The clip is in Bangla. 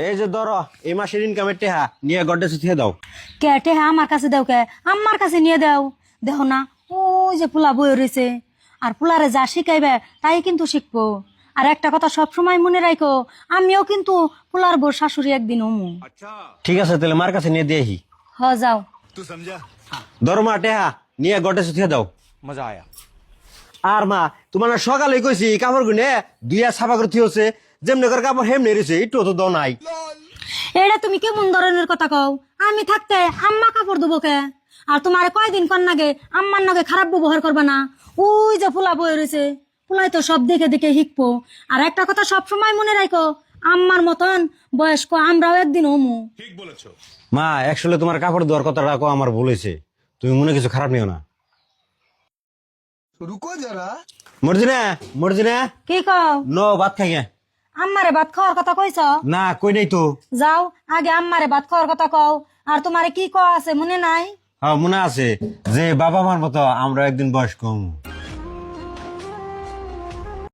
এই যে ধরো এই মাসের ইনকামের টেহা নিয়ে গড্ডে সুথিয়ে দাও। কে টেহা আমার কাছে দাও কে? আমার কাছে নিয়ে দাও। দেখো না ওই যে পোলা বই রয়েছে, আর পোলারে যা শিখাইবে তাই কিন্তু শিখবো। আর একটা কথা সব সময় মনে রাখো, আমিও কিন্তু পোলার বউ শাশুড়ি একদিন হমু। ঠিক আছে তাহলে মার কাছে নিয়ে দিয়েহি। হ যাও। ধরো মা টেহা নিয়ে গড্ডে সুথিয়ে দাও। मजा आया। আর মা তোমার না সকালে কইছি কাপড় গুনে দুইয়া সাফা করে থিয়েছে, যেমনি করে কাপড় হেমনে রয়েছে একটু তো দাও নাই। এটা তুমি কেমন ধরনের কথা কও? আমি থাকতে আম্মা কাপড় দেবো কে? আর তোমার কয়দিন কর নাগে আম্মার নাগে খারাপ ব্যবহার করবা না। ওই যে পোলা বই রয়েছে, পোলাই তো সব দেখে দেখে শিখবো। আর একটা কথা সব সময় মনে রাখো, আম্মার মতন বয়স্ক আমরাও একদিন হমু। মা একচুয়ালি তোমার কাপড় দেওয়ার কথাটা কো আমার ভুল হয়েছে, তুমি মনে কিছু খারাপ নিও না। रुको जरा। মর্জিনা মর্জিনা কি কও? ন ভাত খাই গে। আম্মারে ভাত খাওয়ার কথা কইছ? না কই নাই তো। যাও আগে আম্মারে ভাত খাওয়ার কথা কও। আর তোমারে কি কও আছে মনে নাই? হ্যাঁ মনে আছে যে বাবা মার মতো আমরা একদিন বয়স্ক হমু।